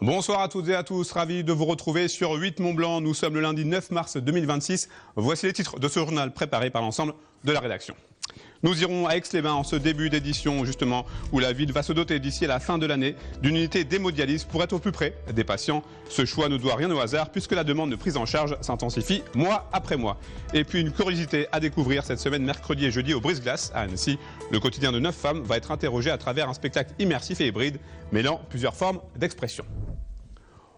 Bonsoir à toutes et à tous, ravi de vous retrouver sur 8 Mont-Blanc. Nous sommes le lundi 9 mars 2026. Voici les titres de ce journal préparé par l'ensemble de la rédaction. Nous irons à Aix-les-Bains en ce début d'édition, justement, où la ville va se doter d'ici à la fin de l'année d'une unité d'hémodialyse pour être au plus près des patients. Ce choix ne doit rien au hasard puisque la demande de prise en charge s'intensifie mois après mois. Et puis une curiosité à découvrir cette semaine, mercredi et jeudi au Brise-Glace à Annecy. Le quotidien de 9 femmes va être interrogé à travers un spectacle immersif et hybride, mêlant plusieurs formes d'expression.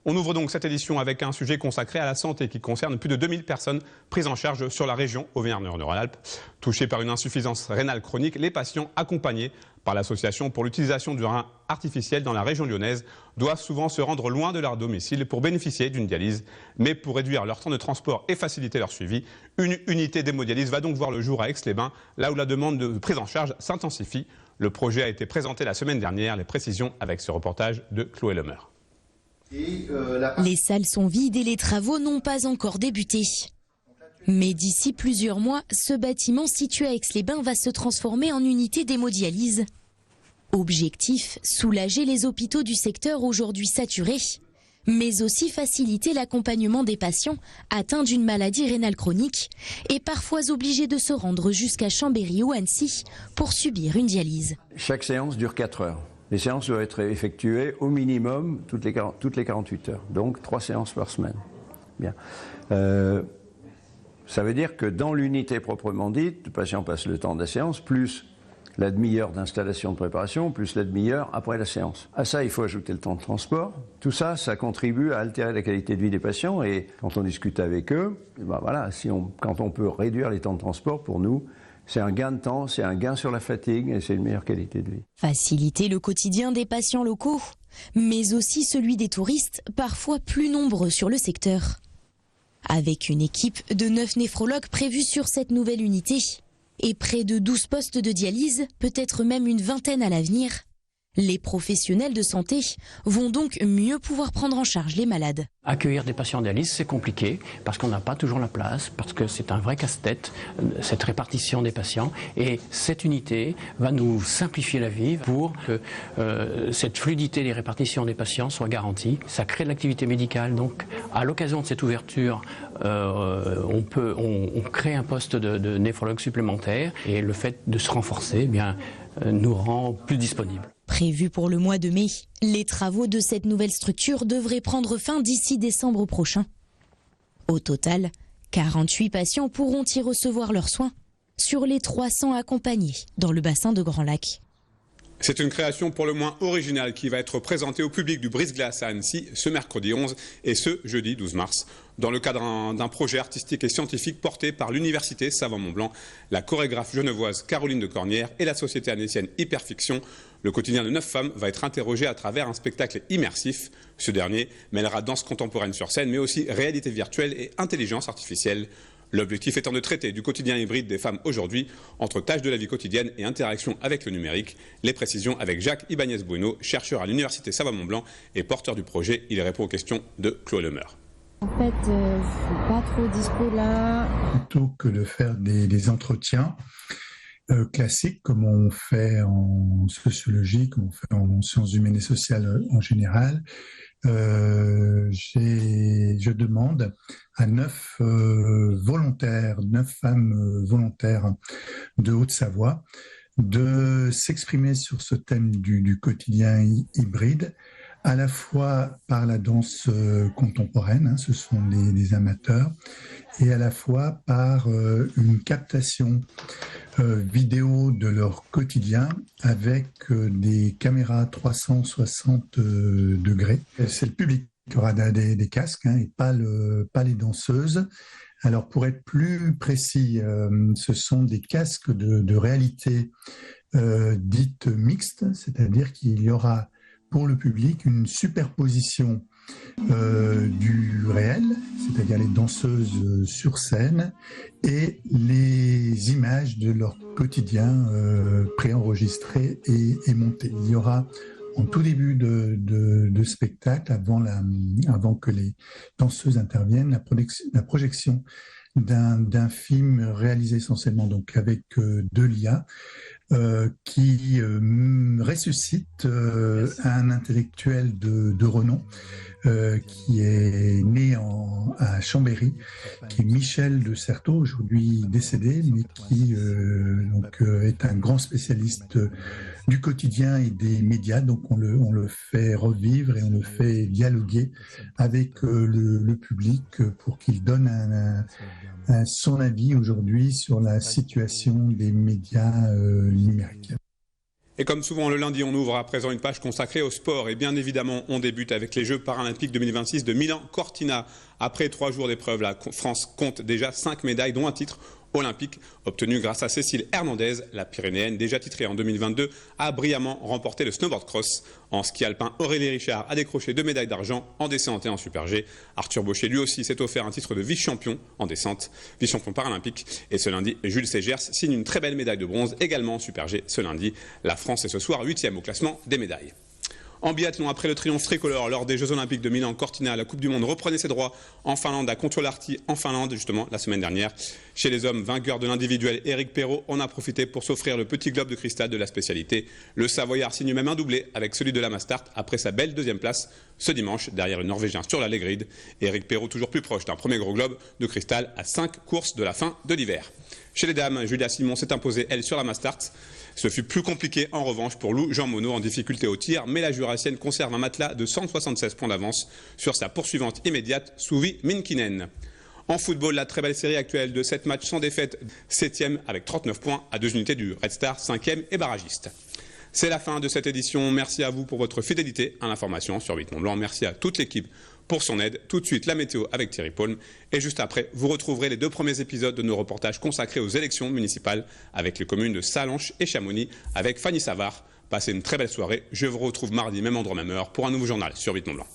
On ouvre donc cette édition avec un sujet consacré à la santé qui concerne plus de 2000 personnes prises en charge sur la région Auvergne-Rhône-Alpes. Touchés par une insuffisance rénale chronique, les patients accompagnés par l'association pour l'utilisation du rein artificiel dans la région lyonnaise doivent souvent se rendre loin de leur domicile pour bénéficier d'une dialyse. Mais pour réduire leur temps de transport et faciliter leur suivi, une unité d'hémodialyse va donc voir le jour à Aix-les-Bains, là où la demande de prise en charge s'intensifie. Le projet a été présenté la semaine dernière. Les précisions avec ce reportage de Chloé Lemeur. Les salles sont vides et les travaux n'ont pas encore débuté. Mais d'ici plusieurs mois, ce bâtiment situé à Aix-les-Bains va se transformer en unité d'hémodialyse. Objectif, soulager les hôpitaux du secteur aujourd'hui saturés, mais aussi faciliter l'accompagnement des patients atteints d'une maladie rénale chronique et parfois obligés de se rendre jusqu'à Chambéry ou Annecy pour subir une dialyse. Chaque séance dure 4 heures. Les séances doivent être effectuées au minimum toutes les 48 heures, donc 3 séances par semaine. Bien. Ça veut dire que dans l'unité proprement dite, le patient passe le temps de la séance, plus la demi-heure d'installation de préparation, plus la demi-heure après la séance. À ça, il faut ajouter le temps de transport. Tout ça, ça contribue à altérer la qualité de vie des patients et quand on discute avec eux, ben voilà, quand on peut réduire les temps de transport, pour nous, c'est un gain de temps, c'est un gain sur la fatigue et c'est une meilleure qualité de vie. Faciliter le quotidien des patients locaux, mais aussi celui des touristes, parfois plus nombreux sur le secteur. Avec une équipe de 9 néphrologues prévus sur cette nouvelle unité et près de 12 postes de dialyse, peut-être même une vingtaine à l'avenir, les professionnels de santé vont donc mieux pouvoir prendre en charge les malades. Accueillir des patients en dialyse, c'est compliqué parce qu'on n'a pas toujours la place, parce que c'est un vrai casse-tête, cette répartition des patients. Et cette unité va nous simplifier la vie pour que cette fluidité des répartitions des patients soit garantie. Ça crée de l'activité médicale, donc à l'occasion de cette ouverture, on crée un poste de néphrologue supplémentaire et le fait de se renforcer, eh bien, nous rend plus disponibles. Prévu pour le mois de mai, les travaux de cette nouvelle structure devraient prendre fin d'ici décembre prochain. Au total, 48 patients pourront y recevoir leurs soins sur les 300 accompagnés dans le bassin de Grand Lac. C'est une création pour le moins originale qui va être présentée au public du Brise-Glace à Annecy ce mercredi 11 et ce jeudi 12 mars. Dans le cadre d'un projet artistique et scientifique porté par l'Université Savoie-Mont-Blanc, la chorégraphe genevoise Caroline de Cornières et la société annécienne Hyperfiction, le quotidien de 9 femmes va être interrogé à travers un spectacle immersif. Ce dernier mêlera danse contemporaine sur scène, mais aussi réalité virtuelle et intelligence artificielle. L'objectif étant de traiter du quotidien hybride des femmes aujourd'hui, entre tâches de la vie quotidienne et interaction avec le numérique. Les précisions avec Jacques Ibanez-Bueno, chercheur à l'Université Savoie-Mont-Blanc et porteur du projet. Il répond aux questions de Chloé Lemeur. En fait, je suis pas trop dispo là. Plutôt que de faire des entretiens classiques comme on fait en sociologie, comme on fait en sciences humaines et sociales en général, je demande à 9 volontaires, 9 femmes volontaires de Haute-Savoie de s'exprimer sur ce thème du quotidien hybride, à la fois par la danse contemporaine, ce sont des amateurs, et à la fois par une captation vidéo de leur quotidien avec des caméras 360 degrés. C'est le public qui aura des casques et pas les danseuses. Alors pour être plus précis, ce sont des casques de réalité dite mixte, c'est-à-dire qu'il y aura pour le public une superposition du réel, c'est-à-dire les danseuses sur scène, et les images de leur quotidien préenregistrées et montées. Il y aura en tout début de spectacle, avant que les danseuses interviennent, la projection d'un film réalisé essentiellement donc avec de l'IA, qui ressuscite un intellectuel de renom qui est né à Chambéry, qui est Michel de Certeau, aujourd'hui décédé, mais qui est un grand spécialiste du quotidien et des médias. Donc on le fait revivre et on le fait dialoguer avec le public pour qu'il donne son avis aujourd'hui sur la situation des médias numériques. Et comme souvent le lundi, on ouvre à présent une page consacrée au sport. Et bien évidemment, on débute avec les Jeux paralympiques 2026 de Milan-Cortina. Après 3 jours d'épreuve, la France compte déjà 5 médailles, dont un titre olympique obtenu grâce à Cécile Hernandez. La Pyrénéenne, déjà titrée en 2022, a brillamment remporté le snowboard cross. En ski alpin, Aurélie Richard a décroché 2 médailles d'argent en descente et en super G. Arthur Baucher, lui aussi, s'est offert un titre de vice-champion en descente, vice-champion paralympique. Et ce lundi, Jules Ségers signe une très belle médaille de bronze, également en super G ce lundi. La France est ce soir 8e au classement des médailles. En biathlon, après le triomphe tricolore lors des Jeux Olympiques de Milan-Cortina, la Coupe du Monde reprenait ses droits en Finlande, à Kontiolahti en Finlande, justement, la semaine dernière. Chez les hommes, vainqueur de l'individuel, Éric Perrault en a profité pour s'offrir le petit globe de cristal de la spécialité. Le Savoyard signe même un doublé avec celui de la Mastart après sa belle 2e place ce dimanche, derrière le Norvégien sur la Legride. Éric Perrault toujours plus proche d'un premier gros globe de cristal à 5 courses de la fin de l'hiver. Chez les dames, Julia Simon s'est imposée, elle, sur la Mastart. Ce fut plus compliqué en revanche pour Lou Jean Monod en difficulté au tir, mais la Jurassienne conserve un matelas de 176 points d'avance sur sa poursuivante immédiate, Suvi Minkinen. En football, la très belle série actuelle de 7 matchs sans défaite, 7e avec 39 points à 2 unités du Red Star, 5e et barragiste. C'est la fin de cette édition. Merci à vous pour votre fidélité à l'information sur 8 Mont Blanc. Merci à toute l'équipe pour son aide. Tout de suite, la météo avec Thierry Paulme. Et juste après, vous retrouverez les 2 premiers épisodes de nos reportages consacrés aux élections municipales avec les communes de Sallanches et Chamonix avec Fanny Savard. Passez une très belle soirée. Je vous retrouve mardi, même endroit, même heure, pour un nouveau journal sur 8 Mont Blanc.